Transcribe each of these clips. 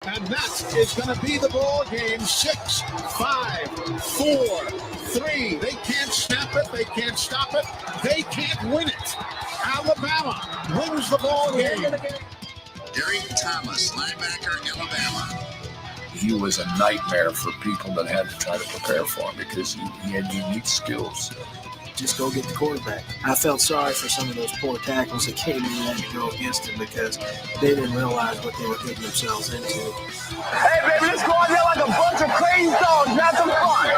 And that is going to be the ball game. 6, 5, 4, 3. They can't snap it. They can't stop it. They can't win it. Alabama wins the ball game. Derek Thomas, linebacker, Alabama. He was a nightmare for people that had to try to prepare for him because he had unique skills. Just go get the quarterback. I felt sorry for some of those poor tackles that came in and had to go against him because they didn't realize what they were getting themselves into. Hey, baby, let's go out there like a bunch of crazy dogs, have some fun.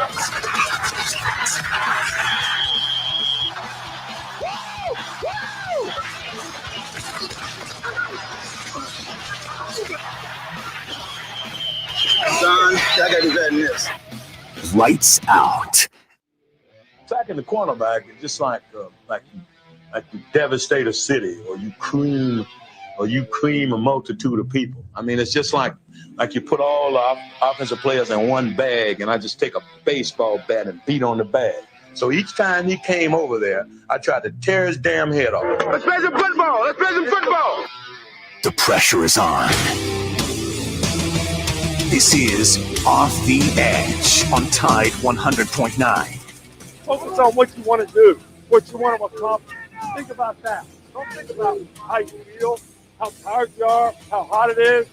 Son, I got to do that in this. Lights out. Sacking the cornerback is just like you devastate a city, or you cream a multitude of people. I mean, it's just like you put all the offensive players in one bag, and I just take a baseball bat and beat on the bag. So each time he came over there, I tried to tear his damn head off. Let's play some football. Let's play some football. The pressure is on. This is Off the Edge on Tide 100.9. Focus on what you want to do, what you want to accomplish. Think about that. Don't think about how you feel, how tired you are, how hot it is.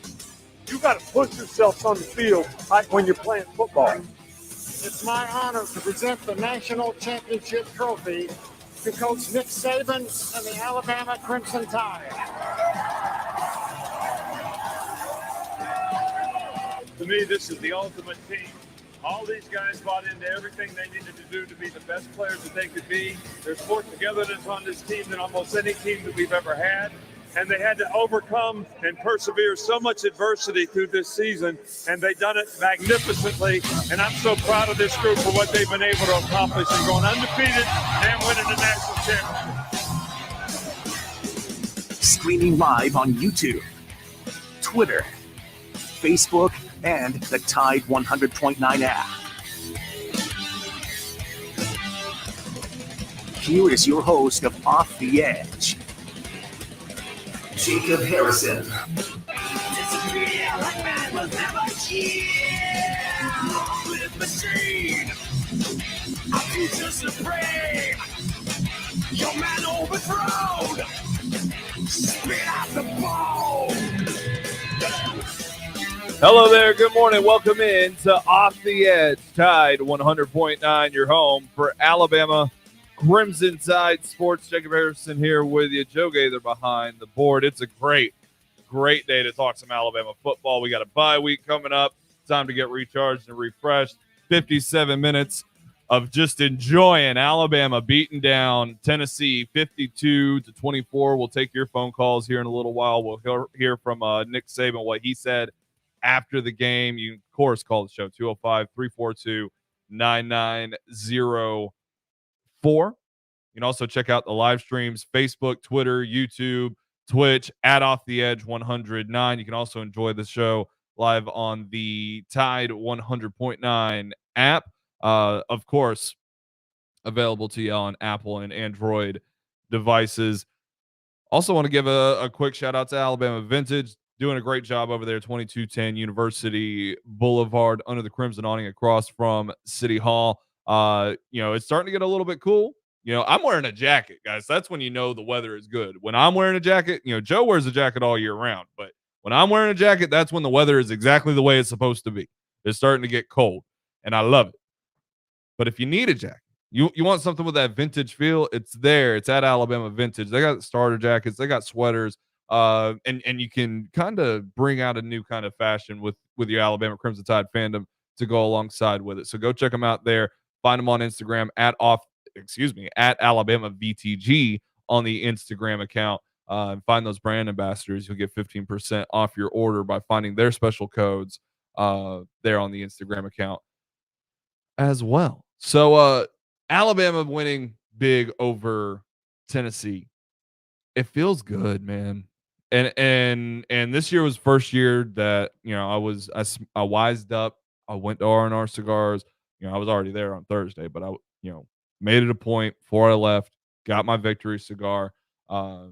You got to push yourself on the field like when you're playing football. It's my honor to present the National Championship Trophy to Coach Nick Saban and the Alabama Crimson Tide. To me, this is the ultimate team. All these guys bought into everything they needed to do to be the best players that they could be. There's more togetherness on this team than almost any team that we've ever had. And they had to overcome and persevere so much adversity through this season, and they've done it magnificently. And I'm so proud of this group for what they've been able to accomplish and going undefeated and winning the national championship. Streaming live on YouTube, Twitter, Facebook, and the Tide 100.9 app. Here is your host of Off the Edge, Jacob Harrison. Your man overthrown. Spit out the ball. Hello there. Good morning. Welcome in to Off the Edge, Tide 100.9, your home for Alabama Crimson Tide Sports. Jacob Harrison here with you. Joe Gaither behind the board. It's a great day to talk some Alabama football. We got a bye week coming up. Time to get recharged and refreshed. 57 minutes of just enjoying Alabama beating down Tennessee 52-24. We'll take your phone calls here in a little while. We'll hear from Nick Saban, what he said after the game. You can, of course, call the show 205-342-9904. You can also check out the live streams, Facebook, Twitter, YouTube, Twitch, at Off the Edge 109. You can also enjoy the show live on the Tide 100.9 app. Of course, available to you on Apple and Android devices. Also want to give a quick shout out to Alabama Vintage. Doing a great job over there, 2210 University Boulevard, under the Crimson awning across from City Hall. It's starting to get a little bit cool. I'm wearing a jacket, guys. That's when you know the weather is good. When I'm wearing a jacket, Joe wears a jacket all year round. But when I'm wearing a jacket, that's when the weather is exactly the way it's supposed to be. It's starting to get cold, and I love it. But if you need a jacket, you want something with that vintage feel, it's there. It's at Alabama Vintage. They got starter jackets. They got sweaters. And you can kind of bring out a new kind of fashion with your Alabama Crimson Tide fandom to go alongside with it. So go check them out there. Find them on Instagram at Alabama VTG on the Instagram account. Find those brand ambassadors. You'll get 15% off your order by finding their special codes there on the Instagram account as well. So Alabama winning big over Tennessee. It feels good, man. And this year was first year that, I wised up. I went to R&R Cigars. I was already there on Thursday, but I made it a point before I left, got my victory cigar, got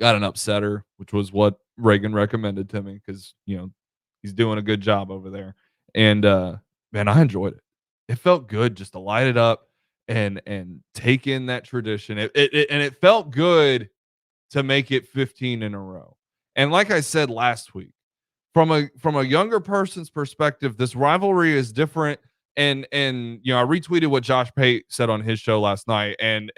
an upsetter, which was what Reagan recommended to me because, He's doing a good job over there. And man, I enjoyed it. It felt good just to light it up and take in that tradition. It felt good to make it 15 in a row. And like I said last week, from a younger person's perspective, this rivalry is different. And you know, I retweeted what Josh Pate said on his show last night, and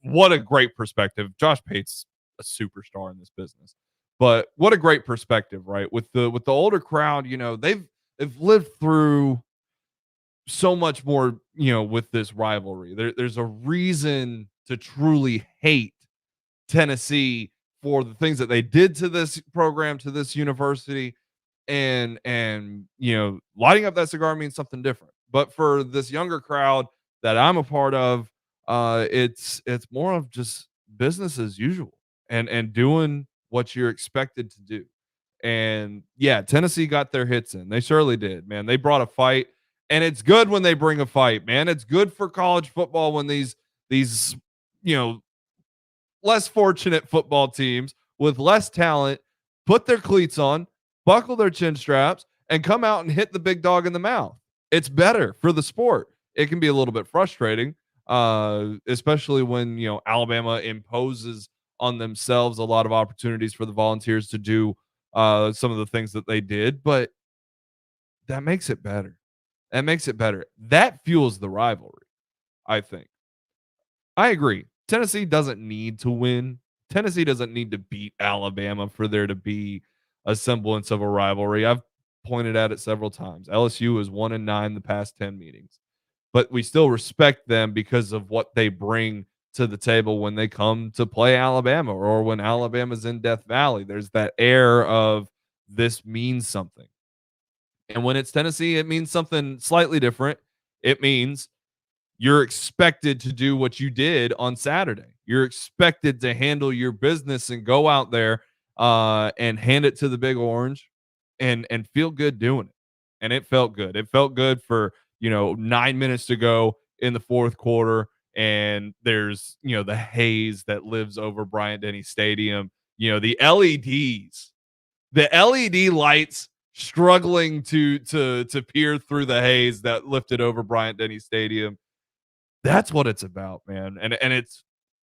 what a great perspective. Josh Pate's a superstar in this business, but what a great perspective, right? With the older crowd, you know, they've lived through so much more, you know, with this rivalry. There's a reason to truly hate Tennessee for the things that they did to this program, to this university, and you know, lighting up that cigar means something different. But for this younger crowd that I'm a part of, it's more of just business as usual and doing what you're expected to do. And yeah, Tennessee got their hits in. They surely did, man. They brought a fight, and it's good when they bring a fight, man. It's good for college football when these you know, less fortunate football teams with less talent put their cleats on, buckle their chin straps, and come out and hit the big dog in the mouth. It's better for the sport. It can be a little bit frustrating, especially when, you know, Alabama imposes on themselves a lot of opportunities for the Volunteers to do some of the things that they did, but that makes it better. That makes it better. That fuels the rivalry, I think. I agree. Tennessee doesn't need to win. Tennessee doesn't need to beat Alabama for there to be a semblance of a rivalry. I've pointed at it several times. LSU is 1-9 the past 10 meetings, but we still respect them because of what they bring to the table when they come to play Alabama, or when Alabama's in Death Valley. There's that air of this means something. And when it's Tennessee, it means something slightly different. It means you're expected to do what you did on Saturday. You're expected to handle your business and go out there and hand it to the Big Orange and feel good doing it. And it felt good. It felt good for, you know, 9 minutes to go in the fourth quarter. And there's, you know, the haze that lives over Bryant-Denny Stadium. You know, the LED lights struggling to peer through the haze that lifted over Bryant-Denny Stadium. That's what it's about, man. And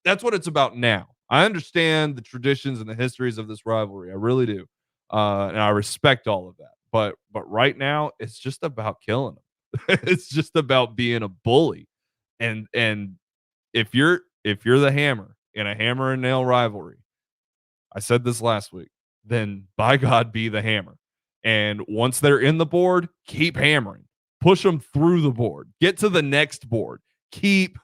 that's what it's about now. I understand the traditions and the histories of this rivalry. I really do. And I respect all of that. But right now, it's just about killing them. It's just about being a bully. And if you're the hammer in a hammer and nail rivalry, I said this last week, then by God, be the hammer. And once they're in the board, keep hammering. Push them through the board. Get to the next board. Keep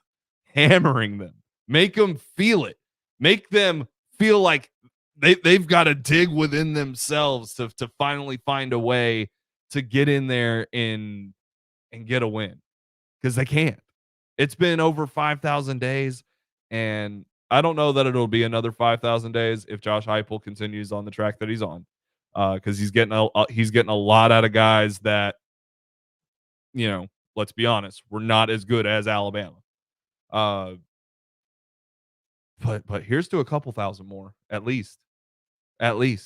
hammering them. Make them feel it. Make them feel like they've got to dig within themselves to finally find a way to get in there and get a win, because they can't. It's been over 5,000 days, and I don't know that it'll be another 5,000 days if Josh Heupel continues on the track that he's on, because he's getting a lot out of guys that, you know, let's be honest, we're not as good as Alabama. But here's to a couple thousand more, at least. You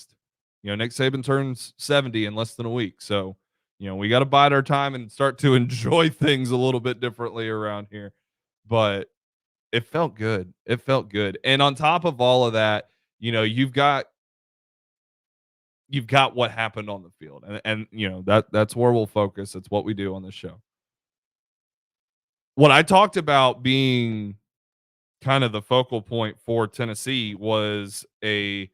know, Nick Saban turns 70 in less than a week. So, you know, we got to bide our time and start to enjoy things a little bit differently around here. But it felt good. It felt good. And on top of all of that, you know, you've got what happened on the field. And you know, that's where we'll focus. It's what we do on this show. What I talked about being kind of the focal point for Tennessee was a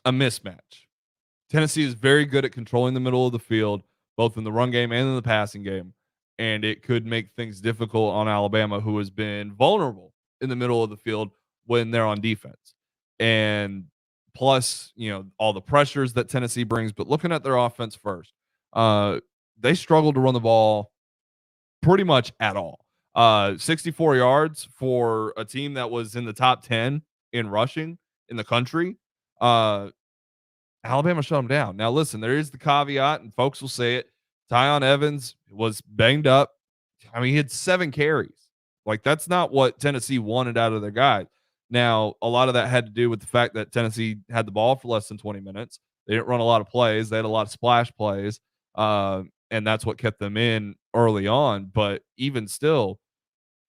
mismatch. Tennessee is very good at controlling the middle of the field, both in the run game and in the passing game, and it could make things difficult on Alabama, who has been vulnerable in the middle of the field when they're on defense. And plus, you know, all the pressures that Tennessee brings. But looking at their offense first, they struggled to run the ball pretty much at all. 64 yards for a team that was in the top 10 in rushing in the country. Alabama shut them down. Now, listen, there is the caveat, and folks will say it. Tyon Evans was banged up. I mean, he had 7 carries. Like, that's not what Tennessee wanted out of their guys. Now, a lot of that had to do with the fact that Tennessee had the ball for less than 20 minutes. They didn't run a lot of plays. They had a lot of splash plays, and that's what kept them in early on. But even still,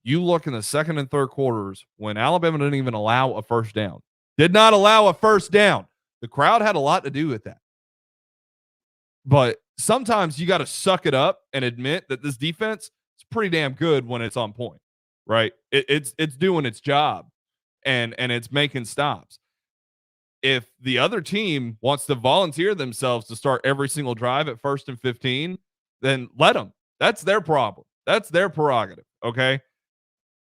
you look in the second and third quarters when Alabama didn't even allow a first down. Did not allow a first down. The crowd had a lot to do with that. But sometimes you got to suck it up and admit that this defense is pretty damn good when it's on point, right? It's doing its job and it's making stops. If the other team wants to volunteer themselves to start every single drive at 1st and 15, then let them. That's their problem. That's their prerogative, okay?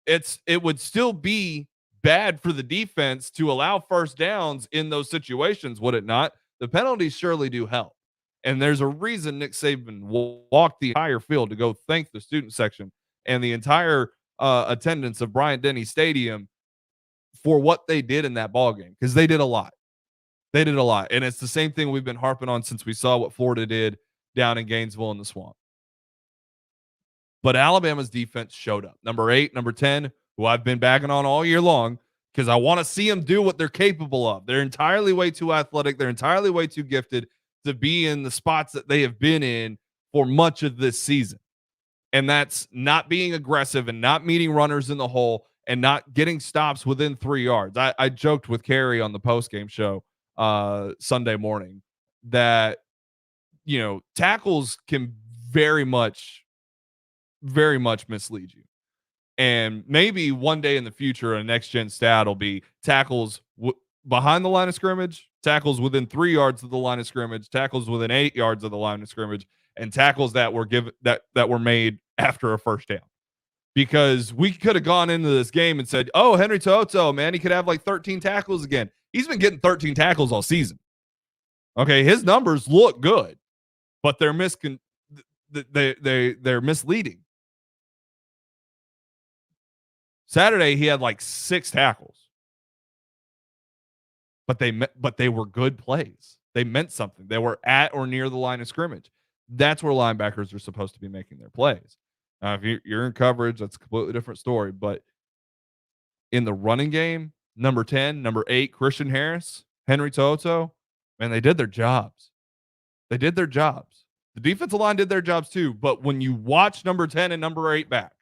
It would still be bad for the defense to allow first downs in those situations, would it not? The penalties surely do help. And there's a reason Nick Saban walked the entire field to go thank the student section and the entire attendance of Bryant-Denny Stadium for what they did in that ball game, because they did a lot. They did a lot. And it's the same thing we've been harping on since we saw what Florida did down in Gainesville in the Swamp. But Alabama's defense showed up. Number 8, number 10, who I've been bagging on all year long because I want to see them do what they're capable of. They're entirely way too athletic. They're entirely way too gifted to be in the spots that they have been in for much of this season. And that's not being aggressive and not meeting runners in the hole and not getting stops within 3 yards. I joked with Carrie on the postgame show Sunday morning that, tackles can very much mislead you. And maybe one day in the future, a next-gen stat will be tackles behind the line of scrimmage, tackles within 3 yards of the line of scrimmage, tackles within 8 yards of the line of scrimmage, and tackles that were given that were made after a first down. Because we could have gone into this game and said, "Oh, Henry To'oTo'o, man, he could have like 13 tackles again." He's been getting 13 tackles all season. Okay, his numbers look good, but they're they're misleading. Saturday he had like 6 tackles. But they were good plays. They meant something. They were at or near the line of scrimmage. That's where linebackers are supposed to be making their plays. If you're in coverage, that's a completely different story. But in the running game, number 10, number 8, Christian Harris, Henry To'oTo'o, man, they did their jobs. They did their jobs. The defensive line did their jobs too. But when you watch number 10 and number 8 back,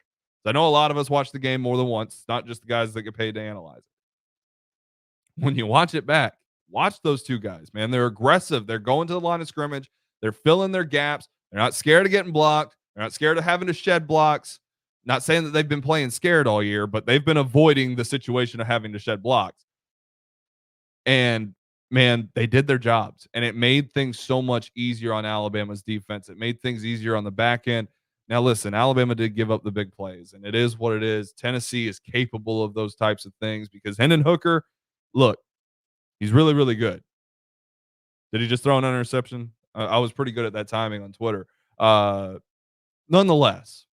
I know a lot of us watch the game more than once, not just the guys that get paid to analyze it. When you watch it back, watch those two guys, man. They're aggressive. They're going to the line of scrimmage. They're filling their gaps. They're not scared of getting blocked. They're not scared of having to shed blocks. Not saying that they've been playing scared all year, but they've been avoiding the situation of having to shed blocks. And, man, they did their jobs. And it made things so much easier on Alabama's defense. It made things easier on the back end. Now, listen, Alabama did give up the big plays, and it is what it is. Tennessee is capable of those types of things because Hendon Hooker, look, he's really, really good. Did he just throw an interception? I was pretty good at that timing on Twitter. Nonetheless,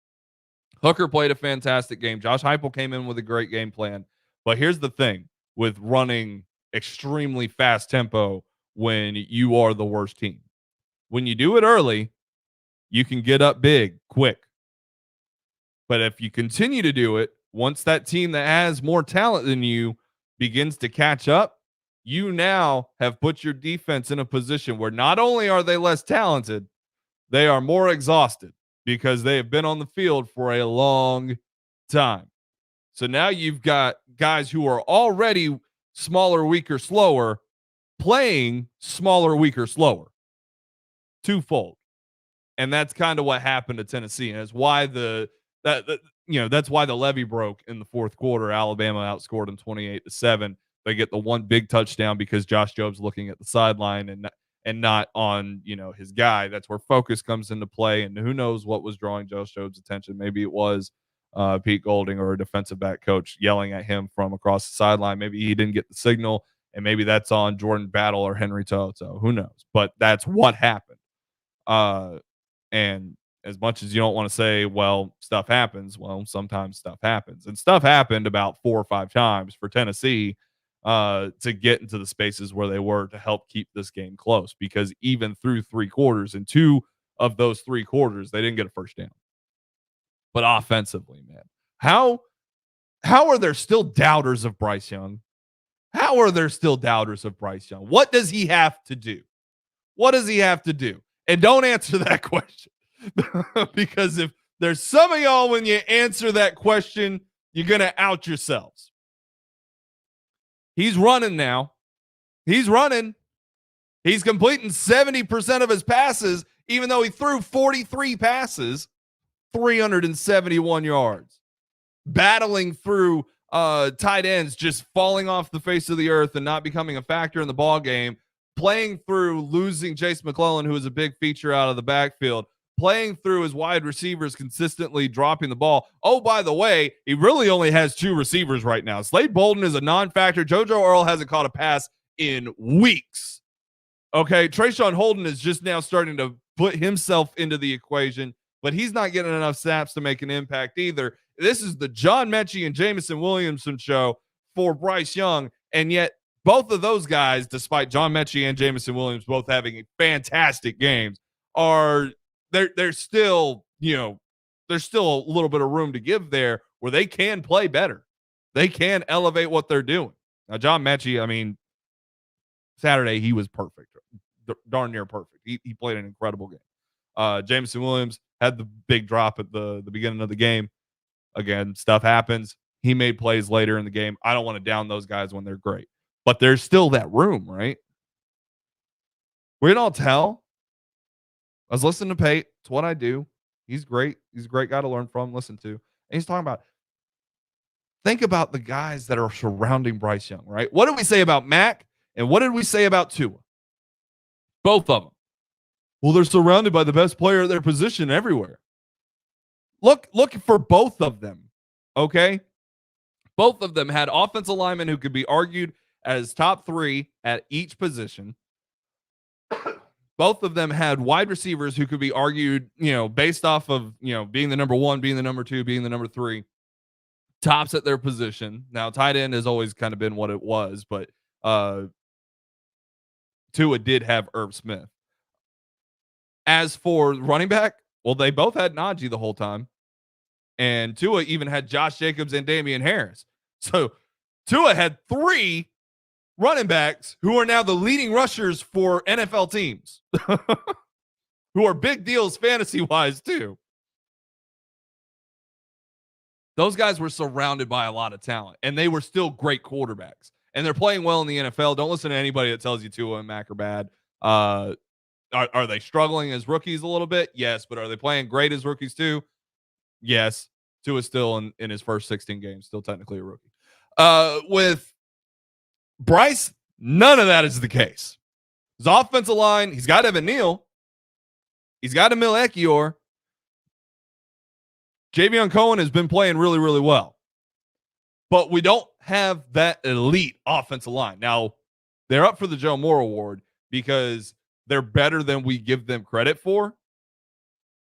Hooker played a fantastic game. Josh Heupel came in with a great game plan. But here's the thing with running extremely fast tempo when you are the worst team. When you do it early, you can get up big, quick. But if you continue to do it, once that team that has more talent than you begins to catch up, you now have put your defense in a position where not only are they less talented, they are more exhausted because they have been on the field for a long time. So now you've got guys who are already smaller, weaker, slower, playing smaller, weaker, slower. Twofold. And that's kind of what happened to Tennessee. And it's why that's why the levee broke in the fourth quarter. Alabama outscored them 28-7. They get the one big touchdown because Josh Jobs looking at the sideline and not on, his guy. That's where focus comes into play. And who knows what was drawing Josh Jobs' attention. Maybe it was Pete Golding or a defensive back coach yelling at him from across the sideline. Maybe he didn't get the signal, and maybe that's on Jordan Battle or Henry To'oTo'o. Who knows? But that's what happened. And as much as you don't want to say, well, stuff happens, well, sometimes stuff happens. And stuff happened about 4 or 5 times for Tennessee to get into the spaces where they were to help keep this game close. Because even through 3 quarters, and 2 of those 3 quarters, they didn't get a first down. But offensively, man, how are there still doubters of Bryce Young? How are there still doubters of Bryce Young? What does he have to do? What does he have to do? And don't answer that question. Because if there's some of y'all, when you answer that question, you're going to out yourselves. He's running now. He's running. He's completing 70% of his passes, even though he threw 43 passes, 371 yards. Battling through tight ends just falling off the face of the earth and not becoming a factor in the ball game. Playing through losing Chase McClellan, who was a big feature out of the backfield. Playing through his wide receivers consistently dropping the ball. Oh, by the way, he really only has 2 receivers right now. Slade Bolden is a non-factor. JoJo Earl hasn't caught a pass in weeks. Okay, Trayshawn Holden is just now starting to put himself into the equation, but he's not getting enough snaps to make an impact either. This is the John Mechie and Jameson Williamson show for Bryce Young, and yet both of those guys, despite John Mechie and Jameson Williams both having fantastic games, are they're still, there's still a little bit of room to give there where they can play better. They can elevate what they're doing. Now, John Mechie, I mean, Saturday he was perfect, darn near perfect. He played an incredible game. Jameson Williams had the big drop at the beginning of the game. Again, stuff happens. He made plays later in the game. I don't want to down those guys when they're great, but there's still that room, right? We can all tell. I was listening to Pate. It's what I do. He's great. He's a great guy to learn from, listen to. And he's talking about, think about the guys that are surrounding Bryce Young, right? What did we say about Mac? And what did we say about Tua? Both of them. Well, they're surrounded by the best player at their position everywhere. Look for both of them, okay? Both of them had offensive linemen who could be argued as top 3 at each position. Both of them had wide receivers who could be argued, based off of, being the number 1, being the number 2, being the number 3, tops at their position. Now, tight end has always kind of been what it was, but Tua did have Irv Smith. As for running back, well, they both had Najee the whole time. And Tua even had Josh Jacobs and Damian Harris. So Tua had 3 running backs who are now the leading rushers for NFL teams, who are big deals fantasy-wise too. Those guys were surrounded by a lot of talent, and they were still great quarterbacks. And they're playing well in the NFL. Don't listen to anybody that tells you Tua and Mac are bad. Are they struggling as rookies a little bit? Yes. But are they playing great as rookies too? Yes. Tua is still in his first 16 games, still technically a rookie. With Bryce, none of that is the case. His offensive line, he's got Evan Neal. He's got Emil Ekiyor. Javion Cohen has been playing really, really well. But we don't have that elite offensive line. Now, they're up for the Joe Moore Award because they're better than we give them credit for.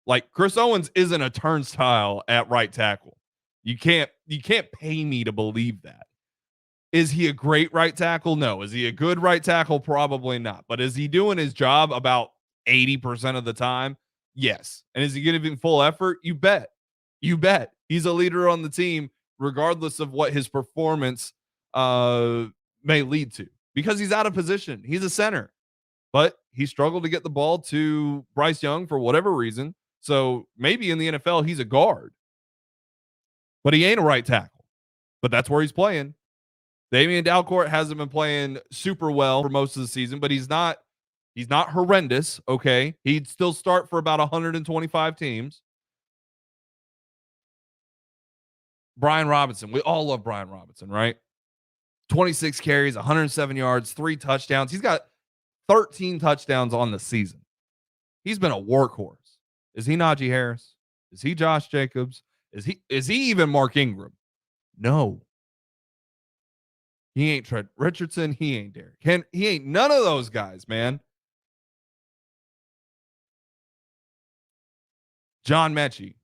Like, Chris Owens isn't a turnstile at right tackle. You can't pay me to believe that. Is he a great right tackle? No. Is he a good right tackle? Probably not. But is he doing his job about 80% of the time? Yes. And is he giving full effort? You bet. You bet. He's a leader on the team, regardless of what his performance may lead to, because he's out of position. He's a center, but he struggled to get the ball to Bryce Young for whatever reason. So maybe in the NFL, he's a guard, but he ain't a right tackle. But that's where he's playing. Damian Dalcourt hasn't been playing super well for most of the season, but he's not horrendous. Okay. He'd still start for about 125 teams. Brian Robinson. We all love Brian Robinson, right? 26 carries, 107 yards, 3 touchdowns. He's got 13 touchdowns on the season. He's been a workhorse. Is he Najee Harris? Is he Josh Jacobs? Is he even Mark Ingram? No. He ain't Trent Richardson. He ain't Derrick. He ain't none of those guys, man. John Mechie.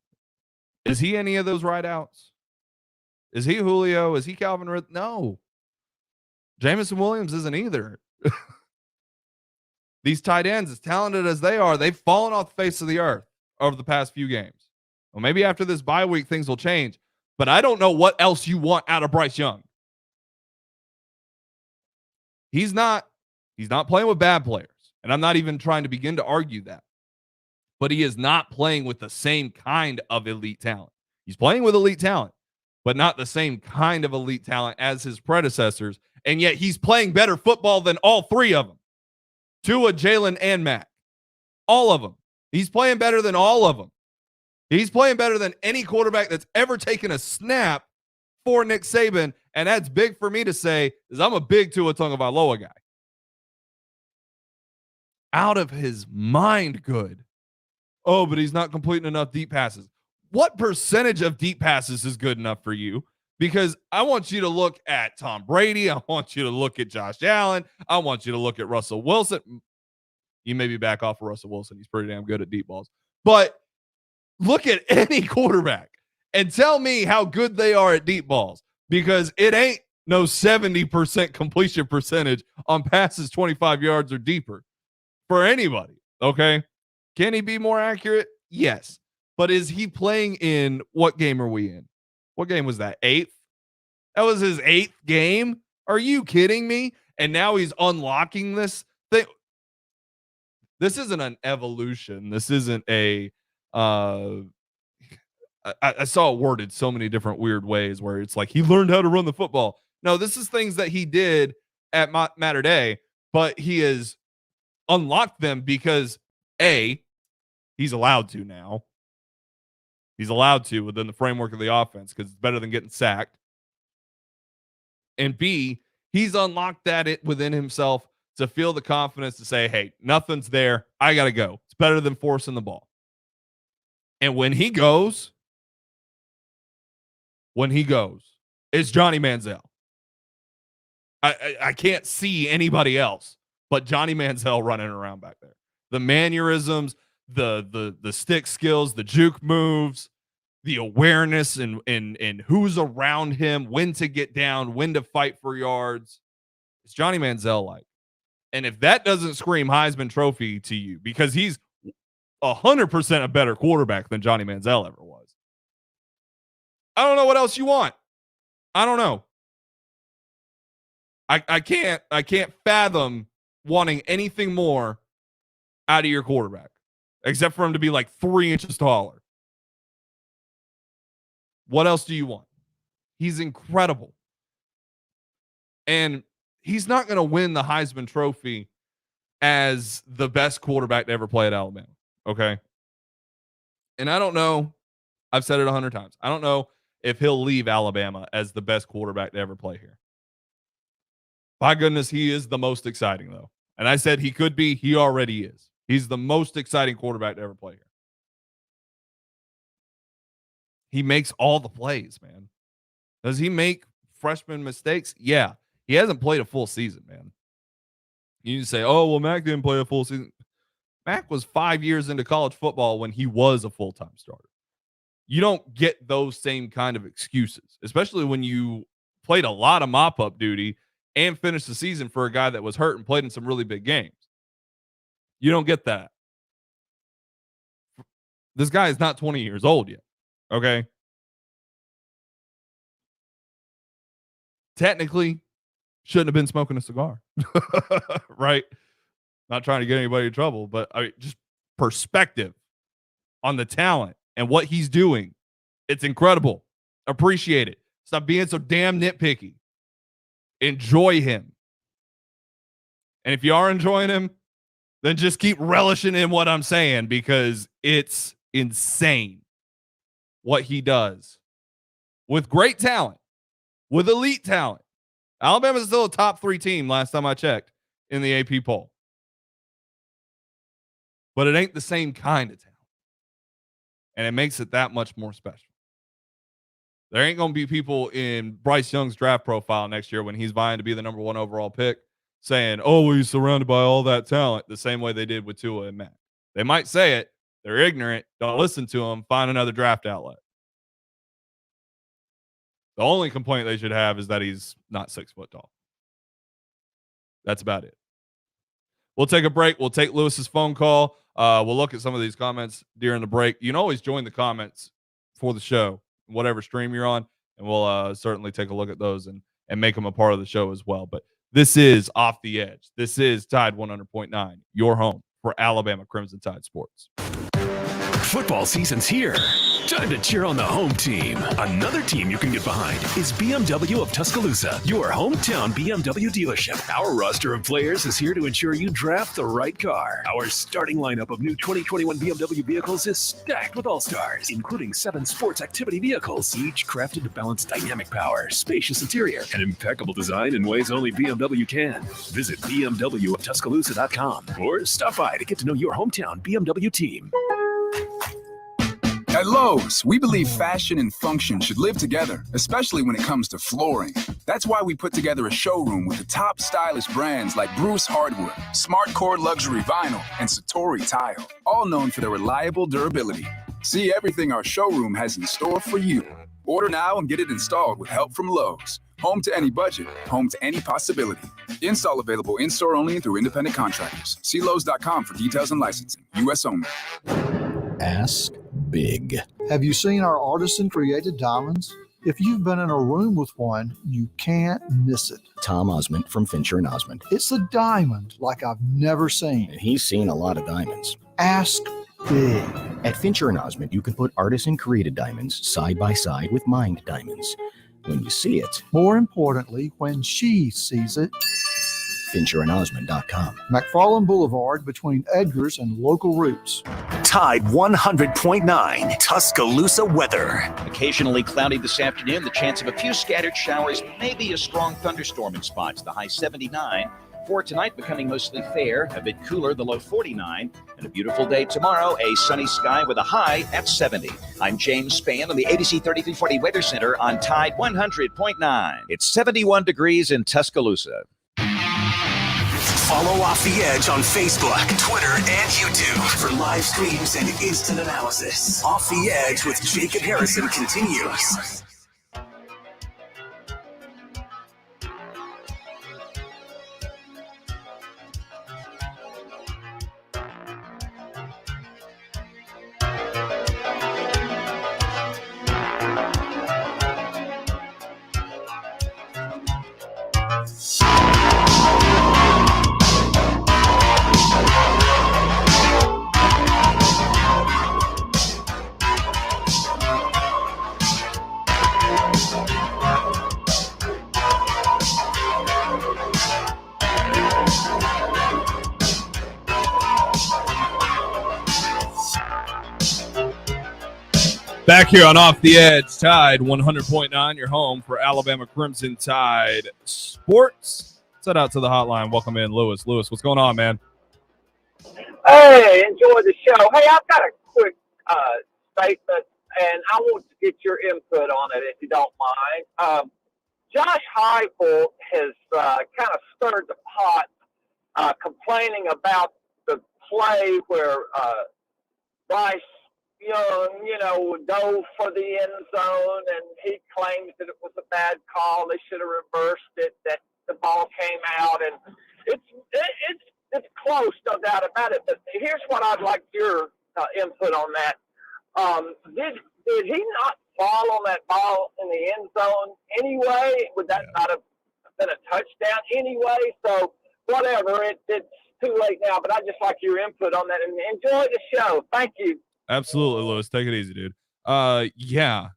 Is he any of those rideouts? Is he Julio? Is he Calvin Ridley? No. Jameson Williams isn't either. These tight ends, as talented as they are, they've fallen off the face of the earth over the past few games. Well, maybe after this bye week, things will change. But I don't know what else you want out of Bryce Young. He's not playing with bad players. And I'm not even trying to begin to argue that. But he is not playing with the same kind of elite talent. He's playing with elite talent, but not the same kind of elite talent as his predecessors. And yet he's playing better football than all three of them. Tua, Jalen, and Mac. All of them. He's playing better than all of them. He's playing better than any quarterback that's ever taken a snap for Nick Saban. And that's big for me to say, because I'm a big Tua Tagovailoa guy. Out of his mind good. Oh, but he's not completing enough deep passes. What percentage of deep passes is good enough for you? Because I want you to look at Tom Brady. I want you to look at Josh Allen. I want you to look at Russell Wilson. You maybe back off of Russell Wilson. He's pretty damn good at deep balls. But look at any quarterback and tell me how good they are at deep balls, because it ain't no 70% completion percentage on passes 25 yards or deeper for anybody. Okay. Can he be more accurate? Yes. But is he playing in, what game are we in? What game was that? 8th? That was his 8th game? Are you kidding me? And now he's unlocking this thing. This isn't an evolution. This isn't a, I saw it worded so many different weird ways where it's like he learned how to run the football. No, this is things that he did at Mater Dei, but he has unlocked them because A, he's allowed to now. He's allowed to within the framework of the offense because it's better than getting sacked. And B, he's unlocked that within himself to feel the confidence to say, hey, nothing's there. I got to go. It's better than forcing the ball. And when he goes, it's Johnny Manziel. I can't see anybody else but Johnny Manziel running around back there. The mannerisms, the stick skills, the juke moves, the awareness and who's around him, when to get down, when to fight for yards. It's Johnny Manziel like. And if that doesn't scream Heisman Trophy to you, because he's 100% a better quarterback than Johnny Manziel ever was, I don't know what else you want. I don't know. I can't fathom wanting anything more out of your quarterback, except for him to be like 3 inches taller. What else do you want? He's incredible. And he's not going to win the Heisman Trophy as the best quarterback to ever play at Alabama. Okay. And I don't know. I've said it 100 times. I don't know if he'll leave Alabama as the best quarterback to ever play here. By goodness, he is the most exciting, though. And I said he could be. He already is. He's the most exciting quarterback to ever play here. He makes all the plays, man. Does he make freshman mistakes? Yeah. He hasn't played a full season, man. You can say, oh, well, Mac didn't play a full season. Mac was 5 years into college football when he was a full-time starter. You don't get those same kind of excuses, especially when you played a lot of mop-up duty and finished the season for a guy that was hurt and played in some really big games. You don't get that. This guy is not 20 years old yet. Okay. Technically, shouldn't have been smoking a cigar. Right? Not trying to get anybody in trouble, but just perspective on the talent and what he's doing. It's incredible. Appreciate it. Stop being so damn nitpicky. Enjoy him. And if you are enjoying him, then just keep relishing in what I'm saying, because it's insane what he does with great talent, with elite talent. Alabama's still a top 3 team last time I checked in the AP poll. But it ain't the same kind of talent. And it makes it that much more special. There ain't going to be people in Bryce Young's draft profile next year when he's vying to be the number 1 overall pick saying, oh, well, he's surrounded by all that talent, the same way they did with Tua and Mac. They might say it. They're ignorant. Don't listen to them. Find another draft outlet. The only complaint they should have is that he's not 6 foot tall. That's about it. We'll take a break. We'll take Lewis's phone call. We'll look at some of these comments during the break. You can always join the comments for the show, whatever stream you're on, and we'll certainly take a look at those and make them a part of the show as well. But This is Off the Edge. This is Tide 100.9, your home for Alabama Crimson Tide sports. Football season's here. Time to cheer on the home team. Another team you can get behind is BMW of Tuscaloosa, your hometown BMW dealership. Our roster of players is here to ensure you draft the right car. Our starting lineup of new 2021 BMW vehicles is stacked with all-stars, including 7 sports activity vehicles, each crafted to balance dynamic power, spacious interior, and impeccable design in ways only BMW can. Visit BMWofTuscaloosa.com or stop by to get to know your hometown BMW team. At Lowe's, we believe fashion and function should live together, especially when it comes to flooring. That's why we put together a showroom with the top stylish brands like Bruce Hardwood, SmartCore Luxury Vinyl, and Satori Tile, all known for their reliable durability. See everything our showroom has in store for you. Order now and get it installed with help from Lowe's. Home to any budget, home to any possibility. Install available in-store only and through independent contractors. See Lowe's.com for details and licensing. U.S. only. Ask big. Have you seen our artisan-created diamonds? If you've been in a room with one, you can't miss it. Tom Osmond from Fincher and Osmond. It's a diamond like I've never seen. And he's seen a lot of diamonds. Ask big. At Fincher and Osmond, you can put artisan-created diamonds side by side with mined diamonds. When you see it. More importantly, when she sees it. FincherandOsmond.com. McFarland Boulevard between Edgar's and Local Roots. Tide 100.9 Tuscaloosa weather. Occasionally cloudy this afternoon. The chance of a few scattered showers, maybe a strong thunderstorm in spots. The high 79. For tonight, becoming mostly fair, a bit cooler, the low 49. And a beautiful day tomorrow, a sunny sky with a high at 70. I'm James Spann on the ABC 3340 Weather Center on Tide 100.9. It's 71 degrees in Tuscaloosa. Follow Off the Edge on Facebook, Twitter, and YouTube for live streams and instant analysis. Off the Edge with Jacob Harrison continues. Back here on Off the Edge, Tide 100.9, your home for Alabama Crimson Tide sports. Set out to the hotline. Welcome in, Lewis. Lewis, what's going on, man? Hey, enjoy the show. Hey, I've got a quick statement, and I want to get your input on it if you don't mind. Josh Heupel has kind of stirred the pot, complaining about the play where Bryce Young, would go for the end zone, and he claims that it was a bad call. They should have reversed it, that the ball came out, and it's close, no doubt about it. But here's what I'd like your input on that. Did he not fall on that ball in the end zone anyway? Would that not have been a touchdown anyway? So whatever, it's too late now, but I'd just like your input on that, and enjoy the show. Thank you. Absolutely, Lewis. Take it easy, dude. Yeah.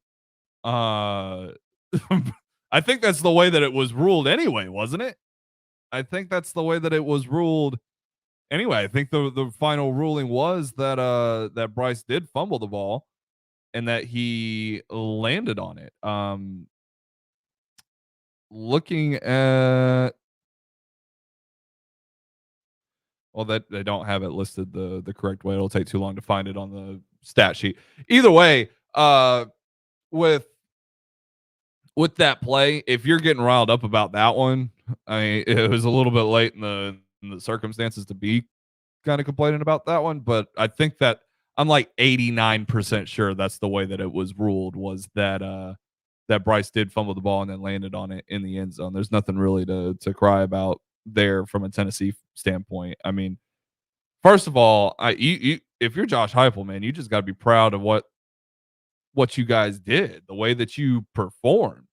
I think that's the way that it was ruled anyway, wasn't it? I think that's the way that it was ruled anyway. I think the final ruling was that that Bryce did fumble the ball and that he landed on it. Looking at Well, that they don't have it listed the correct way. It'll take too long to find it on the stat sheet. Either way, with that play, if you're getting riled up about that one, I mean, it was a little bit late in the circumstances to be kind of complaining about that one. But I think that I'm like 89% sure that's the way that it was ruled, was that that Bryce did fumble the ball and then landed on it in the end zone. There's nothing really to cry about there from a Tennessee standpoint. I mean, first of all, if you're Josh Heupel, man, you just got to be proud of what you guys did, the way that you performed.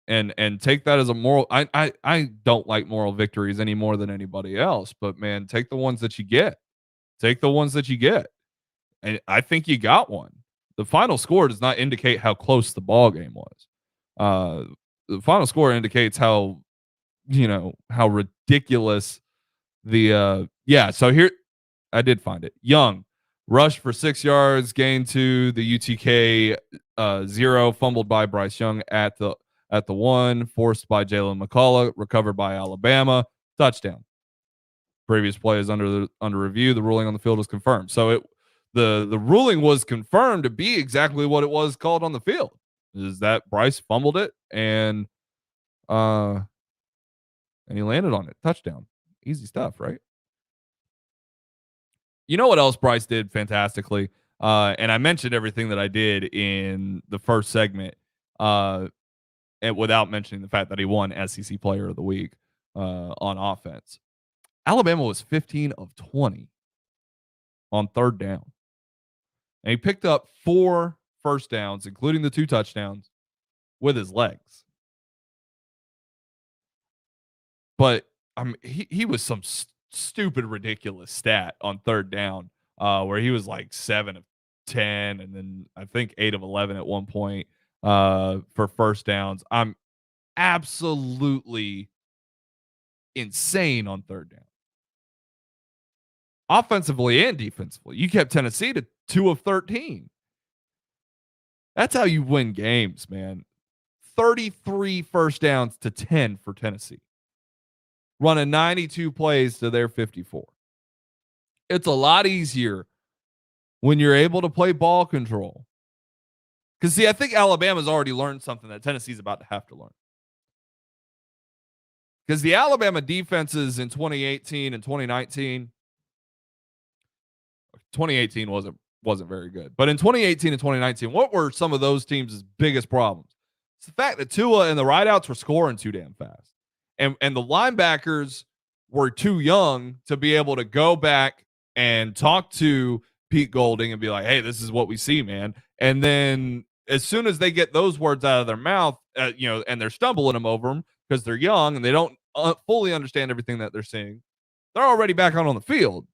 and take that as a moral. I don't like moral victories any more than anybody else, but man, take the ones that you get. Take the ones that you get. And I think you got one. The final score does not indicate how close the ball game was. The final score indicates how how ridiculous the so here I did find it. Young rushed for 6 yards, gained to the UTK 0, fumbled by Bryce Young at the 1, forced by Jalen McCullough, recovered by Alabama, touchdown. Previous play is under review. The ruling on the field was confirmed. So the ruling was confirmed to be exactly what it was called on the field. Is that Bryce fumbled it and he landed on it. Touchdown. Easy stuff, right? You know what else Bryce did fantastically? And I mentioned everything that I did in the first segment, and without mentioning the fact that he won SEC Player of the Week on offense. Alabama was 15 of 20 on third down. And he picked up 4 first downs, including the 2 touchdowns, with his legs. But he was some stupid, ridiculous stat on third down where he was like 7 of 10 and then I think 8 of 11 at one point for first downs. I'm absolutely insane on third down. Offensively and defensively. You kept Tennessee to 2 of 13. That's how you win games, man. 33 first downs to 10 for Tennessee. Running 92 plays to their 54. It's a lot easier when you're able to play ball control. Because, see, I think Alabama's already learned something that Tennessee's about to have to learn. Because the Alabama defenses in 2018 and 2019, 2018 wasn't very good. But in 2018 and 2019, what were some of those teams' biggest problems? It's the fact that Tua and the wideouts were scoring too damn fast. And the linebackers were too young to be able to go back and talk to Pete Golding and be like, hey, this is what we see, man. And then as soon as they get those words out of their mouth, and they're stumbling them over them because they're young and they don't fully understand everything that they're seeing, they're already back on the field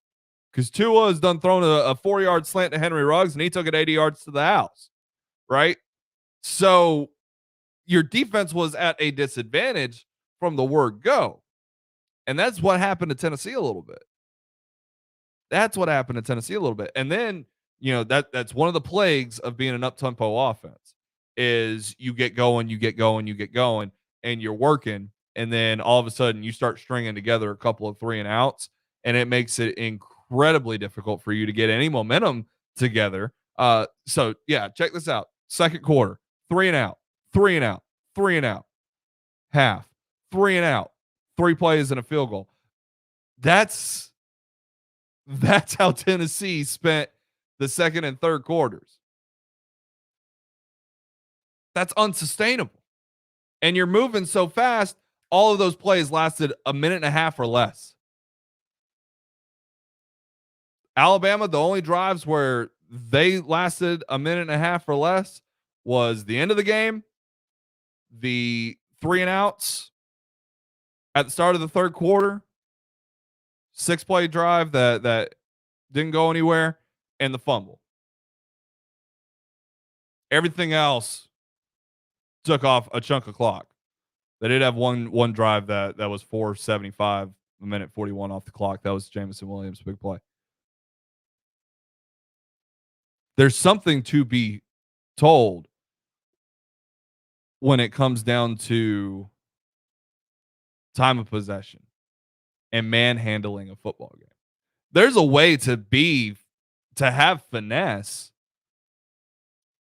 because Tua has done thrown a 4-yard slant to Henry Ruggs and he took it 80 yards to the house, right? So your defense was at a disadvantage from the word go. And that's what happened to Tennessee a little bit. And then, that's one of the plagues of being an up-tempo offense is you get going, and you're working. And then all of a sudden you start stringing together a couple of 3 and outs, and it makes it incredibly difficult for you to get any momentum together. So yeah, check this out. Second quarter, 3 and out, 3 and out, 3 and out, half. 3 and out, 3 plays and a field goal. That's how Tennessee spent the second and third quarters. That's unsustainable. And you're moving so fast, all of those plays lasted a minute and a half or less. Alabama, the only drives where they lasted a minute and a half or less was the end of the game, the 3 and outs at the start of the third quarter, 6-play drive that didn't go anywhere, and the fumble. Everything else took off a chunk of clock. They did have one drive that was 4:75, a minute 41 off the clock. That was Jameson Williams' big play. There's something to be told when it comes down to time of possession and manhandling a football game. There's a way to have finesse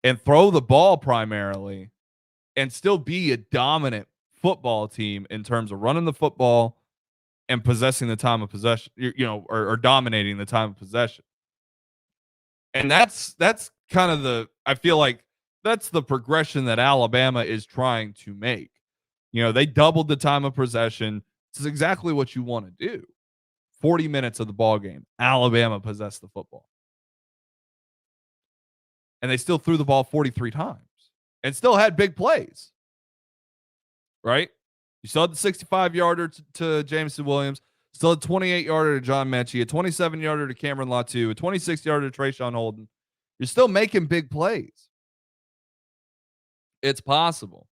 and throw the ball primarily and still be a dominant football team in terms of running the football and possessing the time of possession, or dominating the time of possession. And that's kind of I feel like that's the progression that Alabama is trying to make. They doubled the time of possession. This is exactly what you want to do. 40 minutes of the ball game, Alabama possessed the football. And they still threw the ball 43 times and still had big plays. right? You still had the 65-yarder to Jameson Williams, still a 28-yarder to John Mechie, a 27-yarder to Cameron Latu, a 26-yarder to Trayshawn Holden. You're still making big plays. It's possible.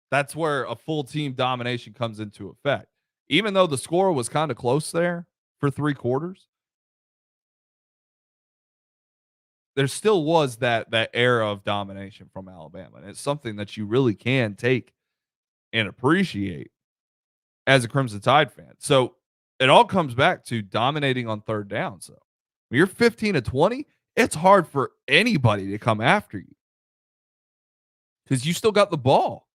That's where a full team domination comes into effect. Even though the score was kind of close there for 3 quarters, there still was that era of domination from Alabama. And it's something that you really can take and appreciate as a Crimson Tide fan. So it all comes back to dominating on third down. So when you're 15-20, it's hard for anybody to come after you because you still got the ball.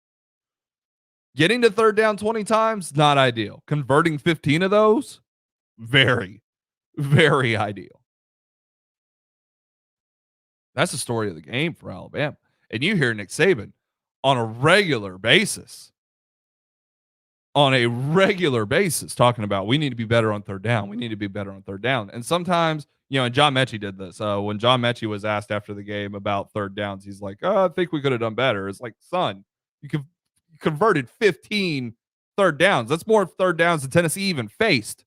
Getting to third down 20 times, not ideal. Converting 15 of those, very, very ideal. That's the story of the game for Alabama. And you hear Nick Saban on a regular basis talking about we need to be better on third down. We need to be better on third down. And sometimes, and John Mechie did this. When John Mechie was asked after the game about third downs, he's like, I think we could have done better. It's like, son, you converted 15 third downs. That's more third downs than Tennessee even faced.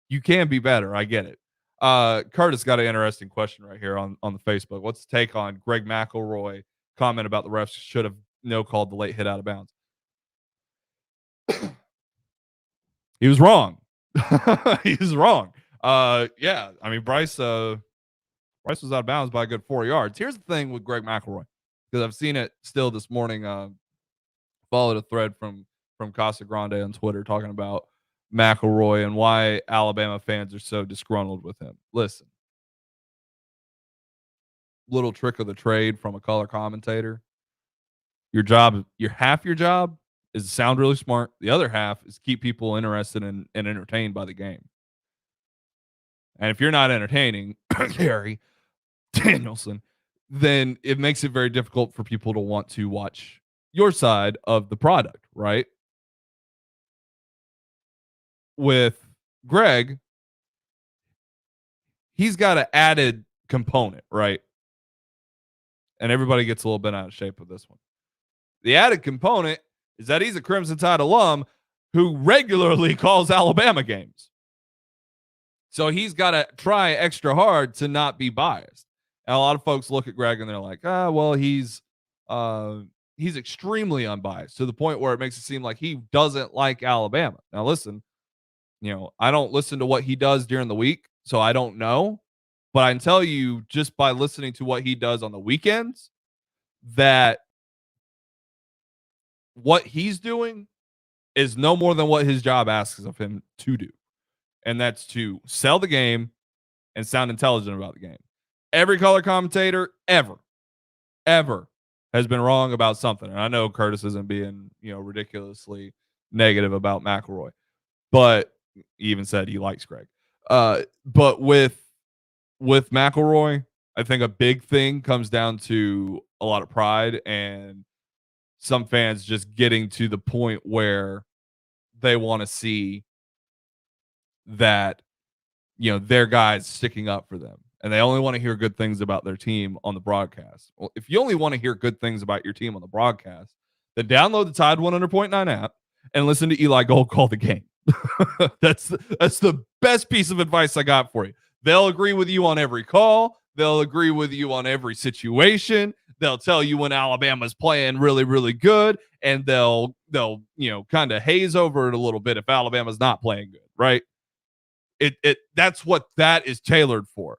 You can be better. I get it. Curtis got an interesting question right here on the Facebook. What's the take on Greg McElroy comment about the refs should have called the late hit out of bounds? He was wrong. He was wrong. Yeah, I mean, Bryce was out of bounds by a good 4 yards. Here's the thing with Greg McElroy, because I've seen it still this morning. Followed a thread from Casa Grande on Twitter talking about McElroy and why Alabama fans are so disgruntled with him. Listen, little trick of the trade from a color commentator. Half your job is to sound really smart. The other half is keep people interested and entertained by the game. And if you're not entertaining, Gary Danielson, then it makes it very difficult for people to want to watch your side of the product, right? With Greg, he's got an added component, right? And everybody gets a little bit out of shape with this one. The added component is that he's a Crimson Tide alum who regularly calls Alabama games. So he's got to try extra hard to not be biased. And a lot of folks look at Greg and they're like, well, he's extremely unbiased to the point where it makes it seem like he doesn't like Alabama. Now, listen, I don't listen to what he does during the week, so I don't know. But I can tell you just by listening to what he does on the weekends that what he's doing is no more than what his job asks of him to do. And that's to sell the game and sound intelligent about the game. Every color commentator ever has been wrong about something. And I know Curtis isn't being, ridiculously negative about McElroy, but he even said he likes Greg. But with McElroy, I think a big thing comes down to a lot of pride and some fans just getting to the point where they want to see that, their guys sticking up for them. And they only want to hear good things about their team on the broadcast. Well, if you only want to hear good things about your team on the broadcast, then download the Tide 100.9 app and listen to Eli Gold call the game. That's the best piece of advice I got for you. They'll agree with you on every call. They'll agree with you on every situation. They'll tell you when Alabama's playing really, really good, and they'll kind of haze over it a little bit if Alabama's not playing good, right? That's what that is tailored for.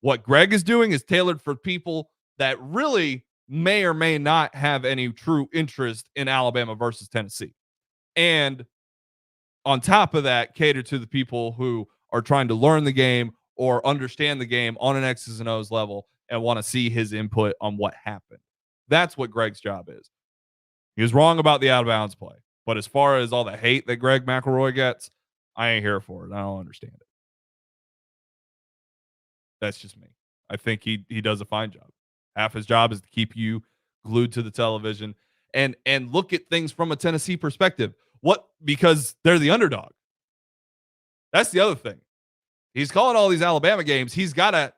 What Greg is doing is tailored for people that really may or may not have any true interest in Alabama versus Tennessee. And on top of that, cater to the people who are trying to learn the game or understand the game on an X's and O's level and want to see his input on what happened. That's what Greg's job is. He was wrong about the out of bounds play. But as far as all the hate that Greg McElroy gets, I ain't here for it. I don't understand it. That's just me. I think he does a fine job. Half his job is to keep you glued to the television and look at things from a Tennessee perspective. Because they're the underdog. That's the other thing. He's calling all these Alabama games. He's got to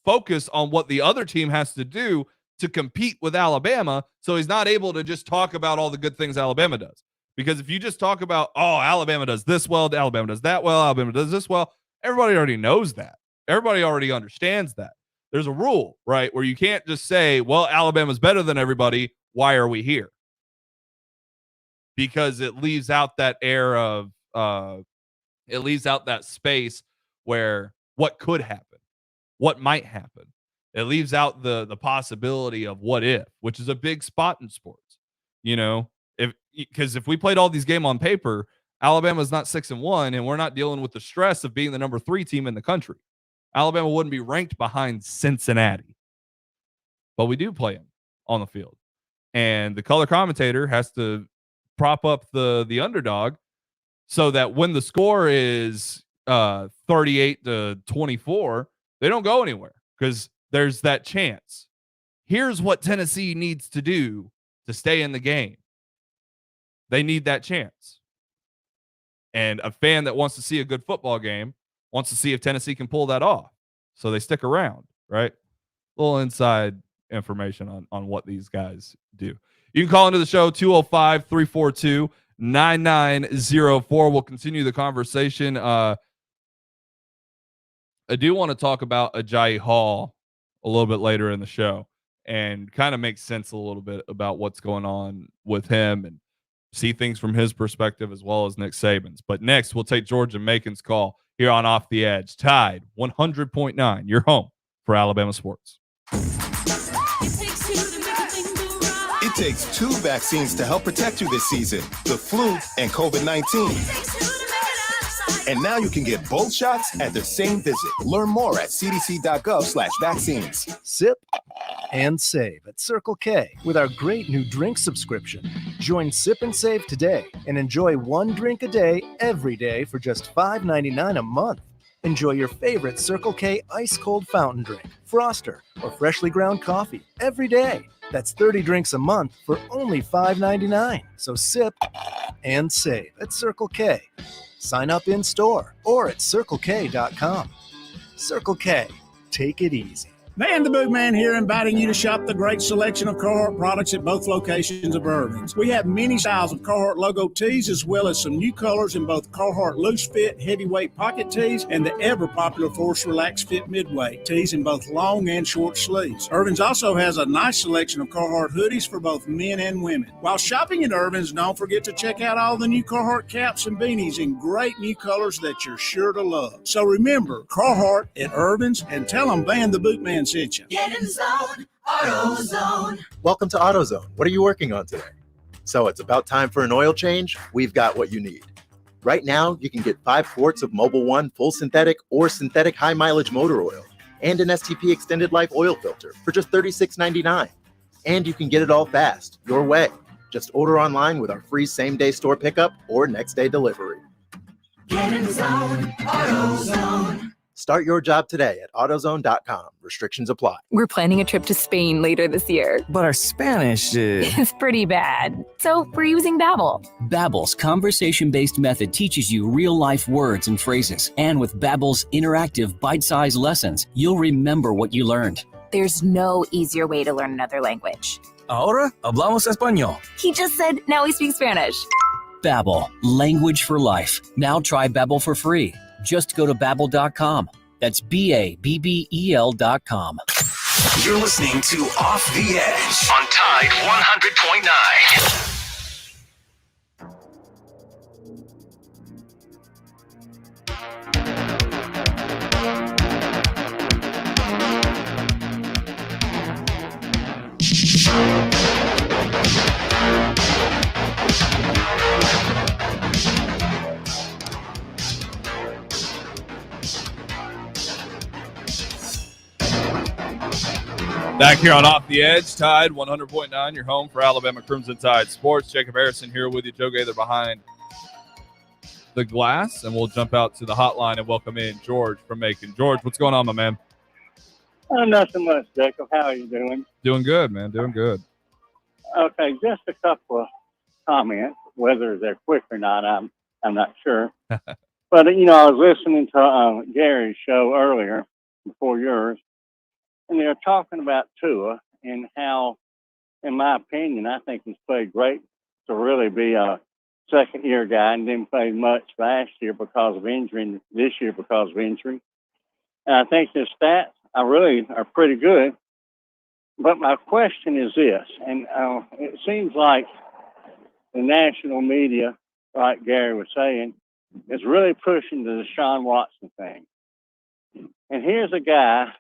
focus on what the other team has to do to compete with Alabama, so he's not able to just talk about all the good things Alabama does. Because if you just talk about, oh, Alabama does this well, Alabama does that well, Alabama does this well, everybody already knows that. Everybody already understands that. There's a rule, right, where you can't just say, well, Alabama's better than everybody. Why are we here? Because it leaves out that air of, it leaves out that space where what could happen, what might happen. It leaves out the possibility of what if, which is a big spot in sports. You know, because if we played all these games on paper, Alabama's not 6-1, and we're not dealing with the stress of being the number 3 team in the country. Alabama wouldn't be ranked behind Cincinnati, but we do play them on the field, and the color commentator has to prop up the underdog so that when the score is 38-24, they don't go anywhere because there's that chance. Here's what Tennessee needs to do to stay in the game. They need that chance. And a fan that wants to see a good football game wants to see if Tennessee can pull that off. So they stick around, right? A little inside information on what these guys do. You can call into the show 205-342-9904. We'll continue the conversation. I do want to talk about Ajayi Hall a little bit later in the show and kind of make sense a little bit about what's going on with him and see things from his perspective as well as Nick Saban's. But next, we'll take George and Macon's call here on Off the Edge. Tide 100.9, your home for Alabama sports. It takes 2 vaccines to help protect you this season, the flu and COVID-19. And now you can get both shots at the same visit. Learn more at cdc.gov/vaccines. Sip and save at Circle K with our great new drink subscription. Join Sip and Save today and enjoy 1 drink a day every day for just $5.99 a month. Enjoy your favorite Circle K ice cold fountain drink, Froster, or freshly ground coffee every day. That's 30 drinks a month for only $5.99. So sip and save at Circle K. Sign up in store or at CircleK.com. Circle K, take it easy. Man the Boogman here, inviting you to shop the great selection of Carhartt products at both locations of Irvin's. We have many styles of Carhartt logo tees, as well as some new colors in both Carhartt loose fit, heavyweight pocket tees, and the ever popular Force Relax Fit midweight tees in both long and short sleeves. Irvin's also has a nice selection of Carhartt hoodies for both men and women. While shopping at Irvin's, don't forget to check out all the new Carhartt caps and beanies in great new colors that you're sure to love. So remember, Carhartt at Irvin's, and tell them Van the Bootman sent you. Get in zone, AutoZone. Welcome to AutoZone. What are you working on today? So it's about time for an oil change? We've got what you need. Right now, you can get 5 quarts of Mobil 1 full synthetic or synthetic high mileage motor oil and an STP extended life oil filter for just $36.99. And you can get it all fast, your way. Just order online with our free same-day store pickup or next-day delivery. Get in zone, AutoZone. Start your job today at AutoZone.com. Restrictions apply. We're planning a trip to Spain later this year. But our Spanish is pretty bad. So we're using Babbel. Babbel's conversation-based method teaches you real-life words and phrases. And with Babbel's interactive bite-sized lessons, you'll remember what you learned. There's no easier way to learn another language. Ahora hablamos español. He just said now we speak Spanish. Babbel, language for life. Now try Babbel for free. Just go to Babbel.com. That's Babbel.com. You're listening to Off the Edge on Tide 100.9. Back here on Off the Edge, Tide 100.9, your home for Alabama Crimson Tide Sports. Jacob Harrison here with you. Joe Gaither behind the glass, and we'll jump out to the hotline and welcome in George from Macon. George, what's going on, my man? Nothing much, Jacob. How are you doing? Doing good, man. Doing good. Okay, just a couple of comments. Whether they're quick or not, I'm not sure. But I was listening to Gary's show earlier before yours, and they were talking about Tua and how, in my opinion, I think he's played great to really be a second-year guy and didn't play much last year because of injury and this year because of injury. And I think his stats are pretty good. But my question is this, and it seems like the national media, like Gary was saying, is really pushing the Deshaun Watson thing. And here's a guy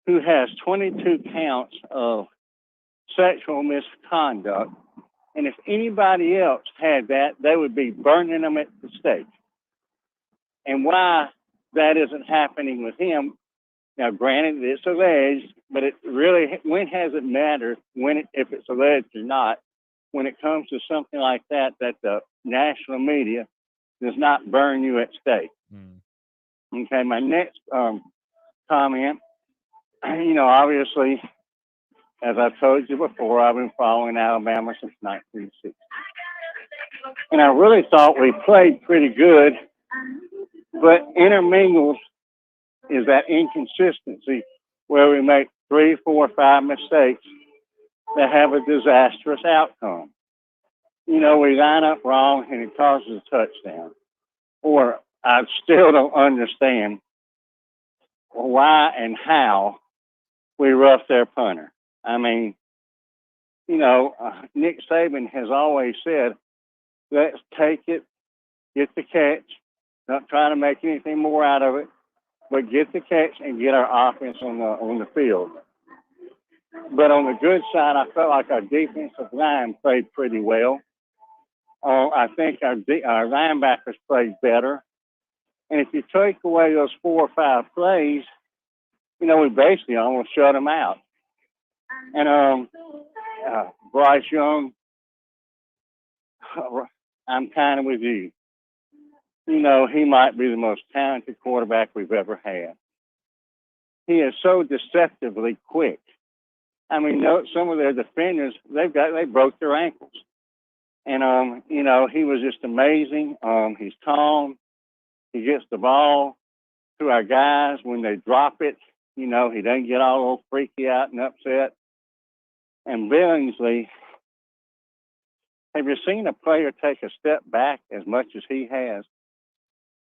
who has 22 counts of sexual misconduct. And if anybody else had that, they would be burning them at the stake. And why that isn't happening with him, now granted it's alleged, but it really, when has it mattered, if it's alleged or not, when it comes to something like that the national media does not burn you at stake. Okay, my next comment, obviously, as I've told you before, I've been following Alabama since 1960. And I really thought we played pretty good, but intermingled is that inconsistency where we make 3, 4, 5 mistakes that have a disastrous outcome. We line up wrong and it causes a touchdown. Or I still don't understand why and how we rough their punter. I mean, Nick Saban has always said, let's take it, get the catch, not try to make anything more out of it, but get the catch and get our offense on the field. But on the good side, I felt like our defensive line played pretty well. I think our linebackers played better. And if you take away those 4 or 5 plays, we basically almost shut them out. And Bryce Young, I'm kind of with you. He might be the most talented quarterback we've ever had. He is so deceptively quick. I mean, some of their defenders, they broke their ankles. And, he was just amazing. He's calm. He gets the ball to our guys when they drop it. He doesn't get all freaky out and upset. And Billingsley, have you seen a player take a step back as much as he has?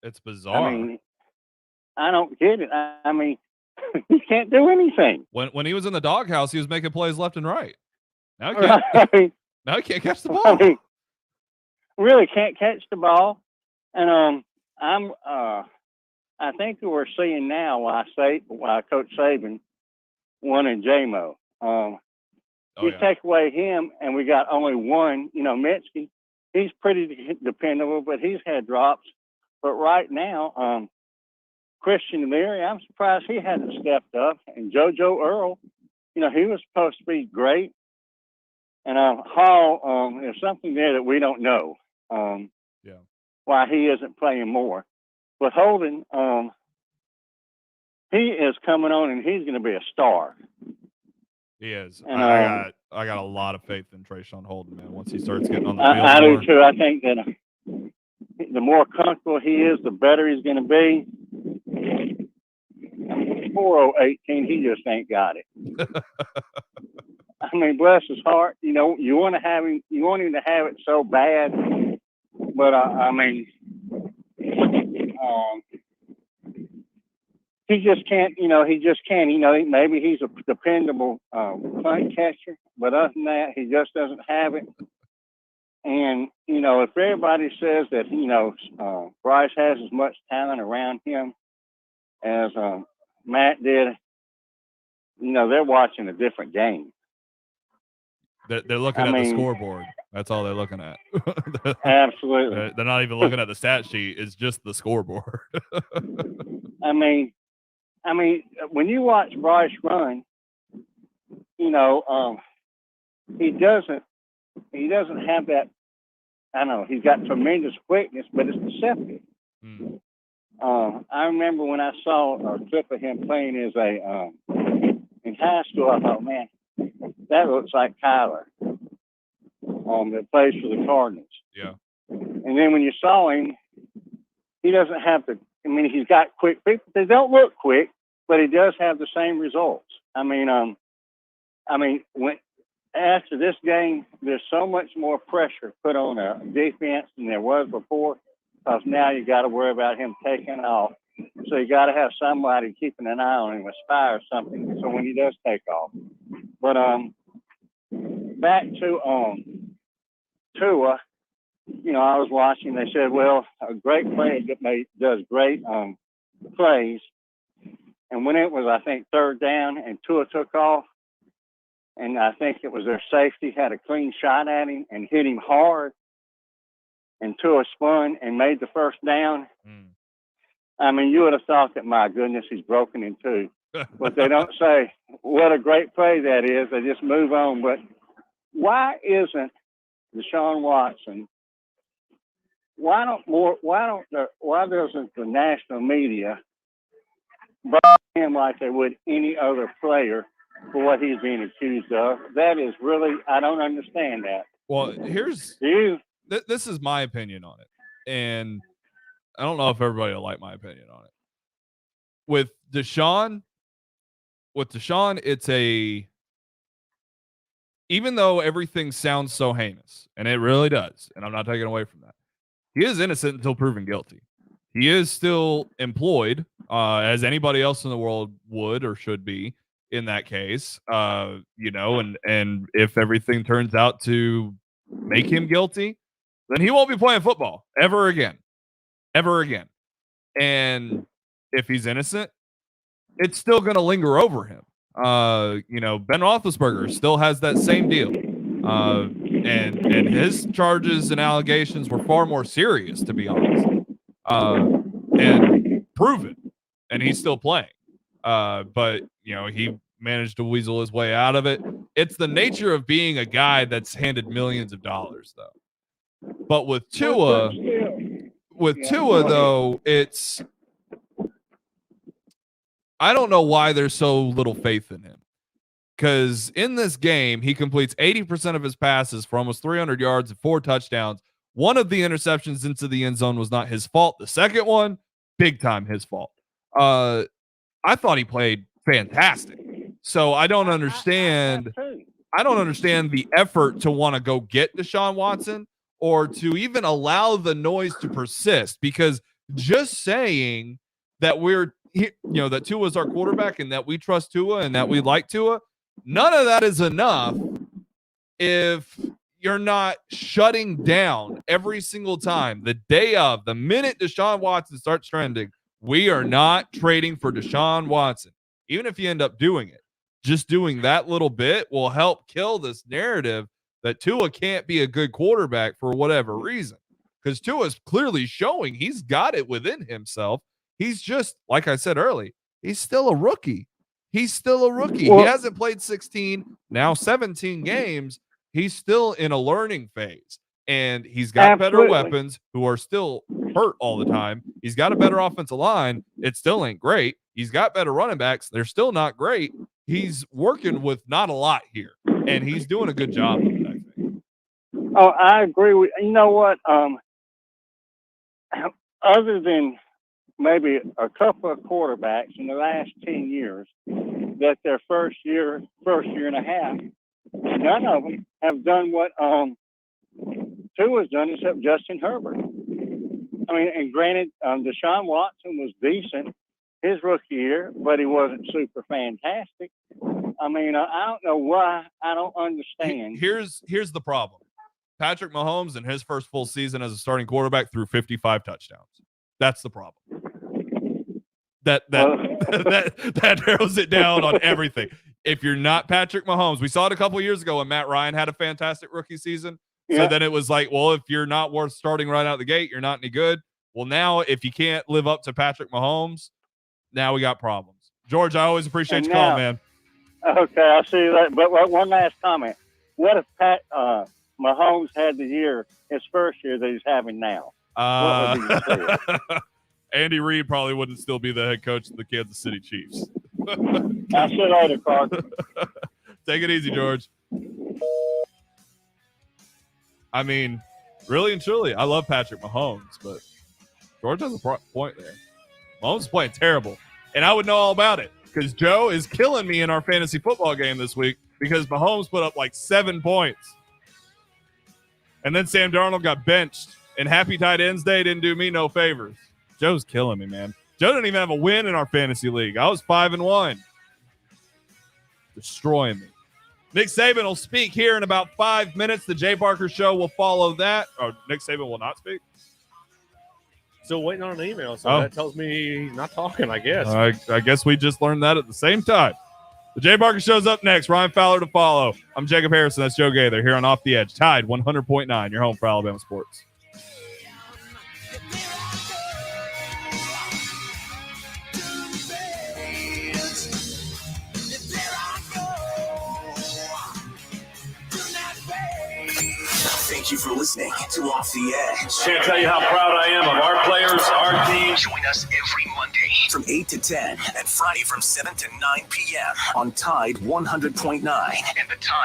It's bizarre. I mean, I don't get it. I mean, he can't do anything. When he was in the doghouse, he was making plays left and right. Now he Right. can't. Now he can't catch the ball. I mean, really can't catch the ball. And I think we're seeing now why Coach Saban wanted J-Mo. You take away him, and we got only one. Minsky, he's pretty dependable, but he's had drops. But right now, Christian Leary, I'm surprised he hasn't stepped up. And JoJo Earl, he was supposed to be great. And Hall, there's something there that we don't know. Why he isn't playing more. But Holden, he is coming on, and he's going to be a star. He is. And, I got a lot of faith in Trayshawn Holden, man. Once he starts getting on the field, I do more. too. I think that the more comfortable he is, the better he's going to be. 4018, he just ain't got it. I mean, bless his heart. You want to have him. You want him to have it so bad, but I mean, he just can't. He just can't. Maybe he's a dependable punt catcher, but other than that, he just doesn't have it. And if everybody says that Bryce has as much talent around him as Matt did, they're watching a different game. They're looking at the scoreboard. That's all they're looking at. Absolutely. They're not even looking at the stat sheet. It's just the scoreboard. I mean, when you watch Bryce run, he doesn't have that. I don't know. He's got tremendous quickness, but it's deceptive. I remember when I saw a clip of him playing as in high school. I thought, man, that looks like Kyler. That plays for the Cardinals. Yeah. And then when you saw him, he doesn't have the. I mean, he's got quick feet. They don't look quick, but he does have the same results. I mean, I mean, after this game, there's so much more pressure put on a defense than there was before, because now you got to worry about him taking off. So you got to have somebody keeping an eye on him, a spy or something, so when he does take off. But back to Tua, you know, I was watching. They said, well, a great player does great plays. And when it was, I think, third down and Tua took off, and I think it was their safety had a clean shot at him and hit him hard, and Tua spun and made the first down. I mean, you would have thought that, my goodness, he's broken in two. But they don't say what a great play that is. They just move on. But why isn't Deshaun Watson? Why doesn't the national media burn him like they would any other player for what he's being accused of? That is really, I don't understand that. Well, this is my opinion on it, and I don't know if everybody will like my opinion on it. With Deshaun, it's even though everything sounds so heinous, and it really does, and I'm not taking away from that, he is innocent until proven guilty. He is still employed, as anybody else in the world would or should be in that case, you know, and if everything turns out to make him guilty, then he won't be playing football ever again. And if he's innocent, it's still going to linger over him. You know, Ben Roethlisberger still has that same deal. And his charges and allegations were far more serious, to be honest, and proven, and he's still playing. But, you know, he managed to weasel his way out of it. It's the nature of being a guy that's handed millions of dollars, though. But with Tua, though, it's, I don't know why there's so little faith in him. Because in this game, he completes 80% of his passes for almost 300 yards and 4 touchdowns. One of the interceptions into the end zone was not his fault. The second one, big time his fault. I thought he played fantastic. So I don't understand. I don't understand the effort to want to go get Deshaun Watson or to even allow the noise to persist, because just saying that that Tua is our quarterback and that we trust Tua and that we like Tua, none of that is enough if you're not shutting down every single time. The minute Deshaun Watson starts trending, we are not trading for Deshaun Watson. Even if you end up doing it, just doing that little bit will help kill this narrative that Tua can't be a good quarterback for whatever reason. Because Tua is clearly showing he's got it within himself. He's just, like I said earlier, he's still a rookie. He hasn't played 16, now 17 games. He's still in a learning phase. And he's got better weapons who are still hurt all the time. He's got a better offensive line. It still ain't great. He's got better running backs. They're still not great. He's working with not a lot here, and he's doing a good job of it, I think. Oh, I agree with you. Know what? Other than maybe a couple of quarterbacks in the last 10 years, that their first year and a half, none of them have done what Tua's done except Justin Herbert. I mean, and granted, Deshaun Watson was decent his rookie year, but he wasn't super fantastic. I mean, I don't know why. I don't understand. Here's the problem. Patrick Mahomes in his first full season as a starting quarterback threw 55 touchdowns. That's the problem. That narrows it down on everything. If you're not Patrick Mahomes, we saw it a couple years ago when Matt Ryan had a fantastic rookie season. Yeah. So then it was like, well, if you're not worth starting right out the gate, you're not any good. Well, now if you can't live up to Patrick Mahomes, now we got problems. George, I always appreciate your call, man. Okay, I see that. But one last comment. What if Mahomes had his first year that he's having now? What would you say? Andy Reid probably wouldn't still be the head coach of the Kansas City Chiefs. I see later, Clark. Take it easy, George. I mean, really and truly, I love Patrick Mahomes, but George has a point there. Mahomes is playing terrible, and I would know all about it because Joe is killing me in our fantasy football game this week because Mahomes put up like 7 points. And then Sam Darnold got benched. And Happy Tight Ends Day didn't do me no favors. Joe's killing me, man. Joe didn't even have a win in our fantasy league. I was 5-1. Destroying me. Nick Saban will speak here in about 5 minutes. The Jay Barker Show will follow that. Oh, Nick Saban will not speak? Still waiting on an email, so that tells me he's not talking, I guess. I guess we just learned that at the same time. The Jay Barker Show's up next. Ryan Fowler to follow. I'm Jacob Harrison. That's Joe Gaither here on Off the Edge. Tide 100.9, your home for Alabama sports. Thank you for listening to Off the Edge. Can't tell you how proud I am of our players, our team. Join us every Monday from 8 to 10 and Friday from 7 to 9 p.m. on Tide 100.9 and the Tide